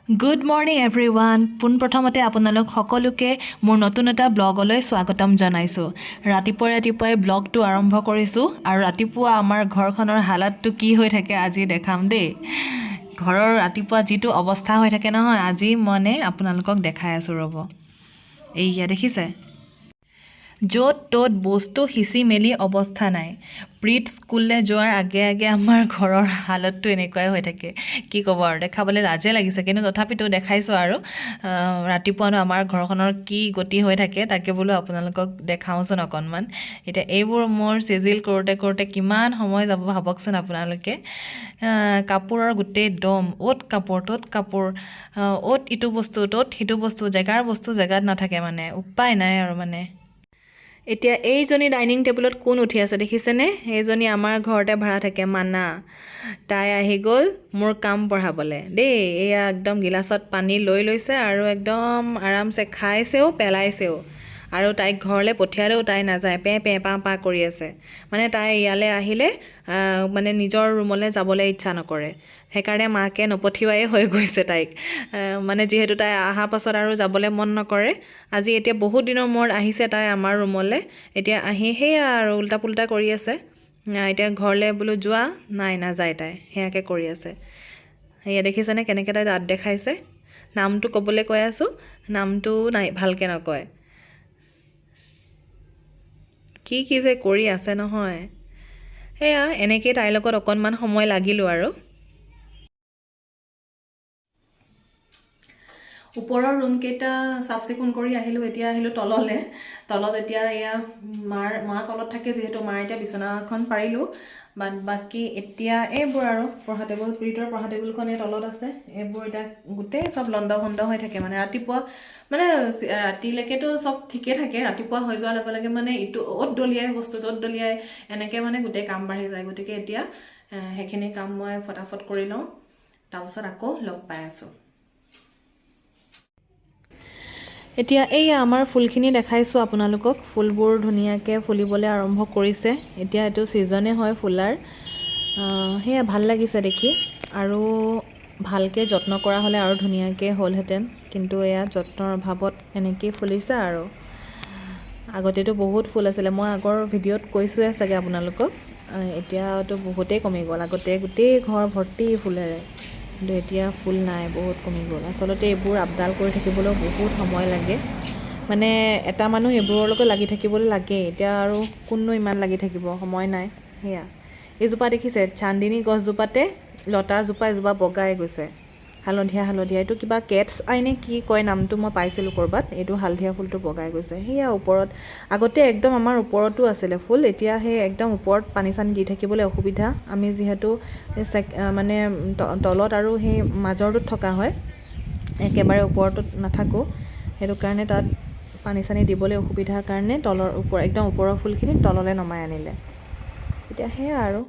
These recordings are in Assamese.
গুড মৰ্ণিং এভৰিৱান পোনপ্ৰথমতে আপোনালোক সকলোকে মোৰ নতুন এটা ব্লগলৈ স্বাগতম জনাইছোঁ ৰাতিপুৱাই ব্লগটো আৰম্ভ কৰিছোঁ আৰু ৰাতিপুৱা আমাৰ ঘৰখনৰ হালাতটো কি হৈ থাকে আজি দেখাম দেই ঘৰৰ ৰাতিপুৱা যিটো অৱস্থা হৈ থাকে নহয় আজি মানে আপোনালোকক দেখাই আছোঁ ৰ'ব এইয়া দেখিছে য'ত ত'ত বস্তু সিঁচি মেলি অৱস্থা নাই প্ৰীত স্কুললৈ যোৱাৰ আগে আগে আমাৰ ঘৰৰ হালতটো এনেকুৱাই হৈ থাকে কি ক'ব আৰু দেখাবলৈ লাজে লাগিছে কিন্তু তথাপিতো দেখাইছোঁ আৰু ৰাতিপুৱানো আমাৰ ঘৰখনৰ কি গতি হৈ থাকে তাকে বোলো আপোনালোকক দেখাওঁচোন অকণমান এতিয়া এইবোৰ মোৰ চিজিল কৰোঁতে কিমান সময় যাব ভাবকচোন আপোনালোকে কাপোৰৰ গোটেই দম অ'ত কাপোৰ ত'ত কাপোৰ অ'ত ইটো বস্তু ত'ত সিটো বস্তু জেগাৰ বস্তু জেগাত নাথাকে মানে উপায় নাই আৰু মানে এতিয়া এইজনী ডাইনিং টেবুলত কোন উঠি আছে দেখিছেনে এইজনী আমাৰ ঘৰতে ভাড়া থাকে মানা তাই আহি গ'ল মোৰ কাম পঢ়াবলৈ দেই এয়া একদম গিলাচত পানী লৈ লৈছে আৰু একদম আৰামছে খাইছেও পেলাইছেও আৰু তাইক ঘৰলৈ পঠিয়ালেও তাই নাযায় পে পা পা কৰি আছে মানে তাই ইয়ালৈ আহিলে মানে নিজৰ ৰুমলৈ যাবলৈ ইচ্ছা নকৰে সেইকাৰণে মাকে নপঠিওৱাই হৈ গৈছে তাইক মানে যিহেতু তাই অহা পাছত আৰু যাবলৈ মন নকৰে আজি এতিয়া বহুত দিনৰ মূৰত আহিছে তাই আমাৰ ৰুমলৈ এতিয়া আহি সেয়া আৰু উল্টা পুল্টা কৰি আছে এতিয়া ঘৰলৈ বোলো যোৱা নাই নাযায় তাই সেয়াকৈ কৰি আছে সেয়া দেখিছেনে কেনেকৈ তাই দাঁত দেখাইছে নামটো ক'বলৈ কৈ আছোঁ নামটো নাই ভালকৈ নকয় কি যে কৰি আছে নহয় সেয়া এনেকৈ তাইৰ লগত অকণমান সময় লাগিলোঁ আৰু ওপৰৰ ৰুমকেইটা চাফ চিকুণ কৰি আহিলোঁ এতিয়া আহিলোঁ তলত এতিয়া এয়া মা তলত থাকে যিহেতু মাৰ এতিয়া বিচনাখন পাৰিলোঁ বাকী এতিয়া এইবোৰ আৰু পঢ়া টেবুল প্ৰীতৰ পঢ়া টেবুলখন এই তলত আছে এইবোৰ এতিয়া গোটেই চব লণ্ড ভণ্ড হৈ থাকে মানে ৰাতিপুৱা মানে ৰাতিলৈকেতো চব ঠিকে থাকে ৰাতিপুৱা হৈ যোৱাৰ লগে লগে মানে ইটো অ'ত দলিয়াই বস্তু ত'ত দলিয়াই এনেকৈ মানে গোটেই কাম বাঢ়ি যায় গতিকে এতিয়া সেইখিনি কাম মই ফটাফট কৰি লওঁ তাৰপাছত আকৌ লগ পাই আছোঁ এতিয়া এইয়া আমাৰ ফুলখিনি দেখাইছোঁ আপোনালোকক ফুলবোৰ ধুনীয়াকৈ ফুলিবলৈ আৰম্ভ কৰিছে এতিয়া এইটো ছিজনে হয় ফুলাৰ সেয়া ভাল লাগিছে দেখি আৰু ভালকৈ যত্ন কৰা হ'লে আৰু ধুনীয়াকৈ হ'লহেঁতেন কিন্তু এয়া যত্নৰ অভাৱত এনেকৈয়ে ফুলিছে আৰু আগতেতো বহুত ফুল আছিলে মই আগৰ ভিডিঅ'ত কৈছোঁৱে চাগে আপোনালোকক এতিয়াতো বহুতেই কমি গ'ল আগতে গোটেই ঘৰ ভৰ্তি ফুলেৰে কিন্তু এতিয়া ফুল নাই বহুত কমি গ'ল আচলতে এইবোৰ আপডাল কৰি থাকিবলৈও বহুত সময় লাগে মানে এটা মানুহ এইবোৰৰ লগত লাগি থাকিবলৈ লাগে এতিয়া আৰু কোননো ইমান লাগি থাকিব সময় নাই সেয়া এইজোপা দেখিছে চান্দিনী গছজোপাতে লতাজোপা এজোপা বগাই গৈছে হালধীয়া এইটো কিবা কেটছ আই নে কি কয় নামটো মই পাইছিলোঁ ক'ৰবাত এইটো হালধীয়া ফুলটো বগাই গৈছে সেয়া ওপৰত আগতে একদম আমাৰ ওপৰতো আছিলে ফুল এতিয়া সেই একদম ওপৰত পানী চানী দি থাকিবলৈ অসুবিধা আমি যিহেতু মানে তলত আৰু সেই মাজৰটোত থকা হয় একেবাৰে ওপৰটোত নাথাকোঁ সেইটো কাৰণে তাত পানী চানী দিবলৈ অসুবিধাৰ কাৰণে একদম ওপৰৰ ফুলখিনি তললৈ নমাই আনিলে এতিয়া সেয়া আৰু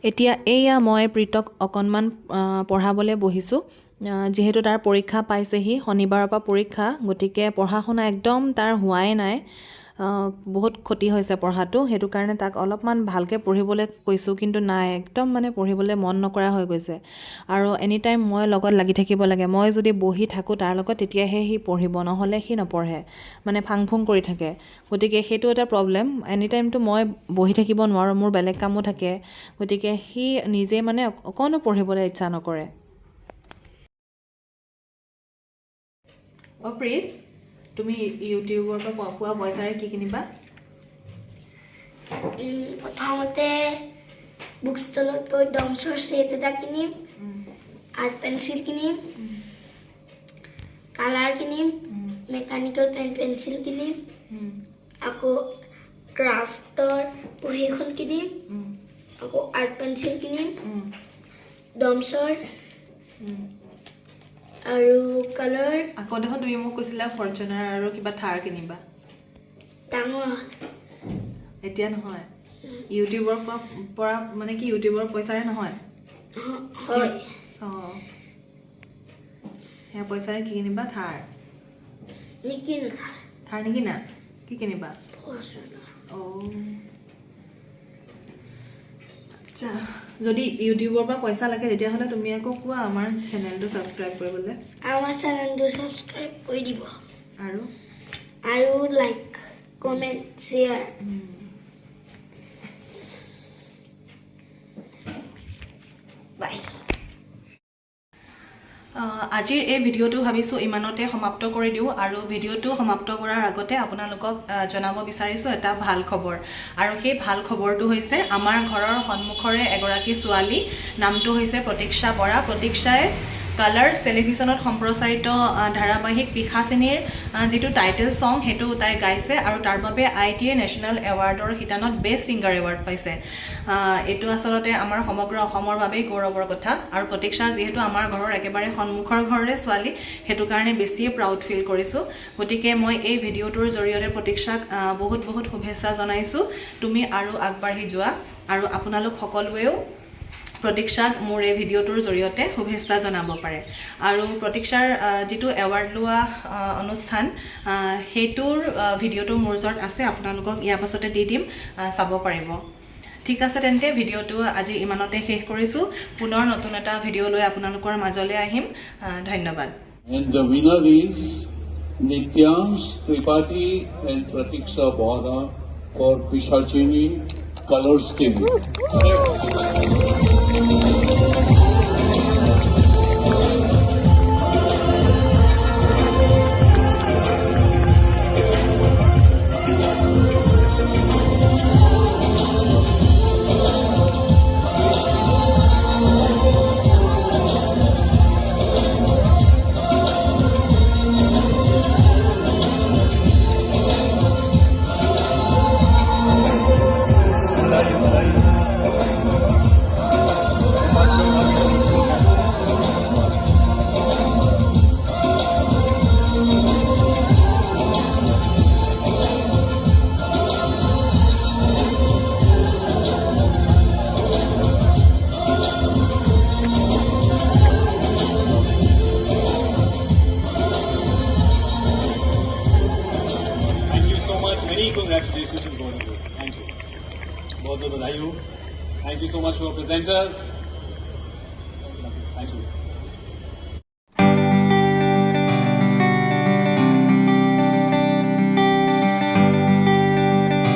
এতিয়া এইয়া মই প্ৰীতক অকণমান পঢ়াবলৈ বহিছোঁ যিহেতু তাৰ পৰীক্ষা পাইছেহি শনিবাৰৰ পৰা পৰীক্ষা গতিকে পঢ়া শুনা একদম তাৰ হোৱাই নাই বহুত ক্ষতি হৈছে পঢ়াটো সেইটো কাৰণে তাক অলপমান ভালকৈ পঢ়িবলৈ কৈছোঁ কিন্তু নাই একদম মানে পঢ়িবলৈ মন নকৰা হৈ গৈছে আৰু এনি টাইম মই লগত লাগি থাকিব লাগে মই যদি বহি থাকোঁ তাৰ লগত তেতিয়াহে সি পঢ়িব নহ'লে সি নপঢ়ে মানে ফাং ফুং কৰি থাকে গতিকে সেইটো এটা প্ৰব্লেম এনি টাইমটো মই বহি থাকিব নোৱাৰোঁ মোৰ বেলেগ কামো থাকে গতিকে সি নিজে মানে অকণো পঢ়িবলৈ ইচ্ছা নকৰে প্ৰীত তুমি ইউটিউবৰ পৰা পোৱা পইচাৰে কি কিনিবা প্ৰথমতে বুক ষ্টলত গৈ ডমছৰ ছেট এটা কিনিম আৰ্ট পেঞ্চিল কিনিম কালাৰ কিনিম মেকানিকেল পেঞ্চিল কিনিম আকৌ ক্ৰাফ্টৰ বহীখন কিনিম আকৌ আৰ্ট পেঞ্চিল কিনিম ডমছৰ আৰু কালাৰ আকৌ দেখোন তুমি মোক কৈছিলা ফৰ্চুনাৰ আৰু কিবা থাৰ কিনিবা ডাঙৰ এতিয়া নহয় ইউটিউবৰ পৰা মানে কি ইউটিউবৰ পইচাৰে নহয় হয় অঁ সেয়া পইচাৰে কি কিনিবা থাৰ নিকিনো থাৰ নিকিনা কি কিনিবা ফৰ্চুনাৰ অঁ আচ্ছা যদি ইউটিউবৰ পৰা পইচা লাগে তেতিয়াহ'লে তুমি আকৌ কোৱা আমাৰ চেনেলটো ছাবস্ক্ৰাইব কৰিবলৈ আমাৰ চেনেলটো ছাবস্ক্ৰাইব কৰি দিব আৰু লাইক কমেণ্ট শ্বেয়াৰ বাই আজিৰ এই ভিডিঅ'টো ভাবিছোঁ ইমানতে সমাপ্ত কৰি দিওঁ আৰু ভিডিঅ'টো সমাপ্ত কৰাৰ আগতে আপোনালোকক জনাব বিচাৰিছোঁ এটা ভাল খবৰ আৰু সেই ভাল খবৰটো হৈছে আমাৰ ঘৰৰ সন্মুখৰে এগৰাকী ছোৱালী নামটো হৈছে প্ৰতীক্ষা বৰা প্ৰতীক্ষাই কালাৰ্ছ টেলিভিশ্যনত সম্প্ৰচাৰিত ধাৰাবাহিক পিখাচিনীৰ যিটো টাইটেল ছং সেইটো তাই গাইছে আৰু তাৰ বাবে ITA নেশ্যনেল এৱাৰ্ডৰ শিতানত বেষ্ট ছিংগাৰ এৱাৰ্ড পাইছে এইটো আচলতে আমাৰ সমগ্ৰ অসমৰ বাবেই গৌৰৱৰ কথা আৰু প্ৰতীক্ষা যিহেতু আমাৰ ঘৰৰ একেবাৰে সন্মুখৰ ঘৰৰে ছোৱালী সেইটো কাৰণে বেছিয়ে প্ৰাউড ফিল কৰিছোঁ গতিকে মই এই ভিডিঅ'টোৰ জৰিয়তে প্ৰতীক্ষাক বহুত বহুত শুভেচ্ছা জনাইছোঁ তুমি আৰু আগবাঢ়ি যোৱা আৰু আপোনালোক সকলোৱেও প্ৰতীক্ষাক মোৰ এই ভিডিঅ'টোৰ জৰিয়তে শুভেচ্ছা জনাব পাৰে আৰু প্ৰতীক্ষাৰ যিটো এৱাৰ্ড লোৱা অনুষ্ঠান সেইটোৰ ভিডিঅ'টো মোৰ ওচৰত আছে আপোনালোকক ইয়াৰ পাছতে দি দিম চাব পাৰিব ঠিক আছে তেন্তে ভিডিঅ'টো আজি ইমানতে শেষ কৰিছোঁ পুনৰ নতুন এটা ভিডিঅ' লৈ আপোনালোকৰ মাজলৈ আহিম ধন্যবাদ And the winner is Nityansh Tripathi and Pratiksha Bora for Pichachini Colors TV. Congratulations to both of you. Thank you. Both of you. Thank you so much for presenters. Thank you.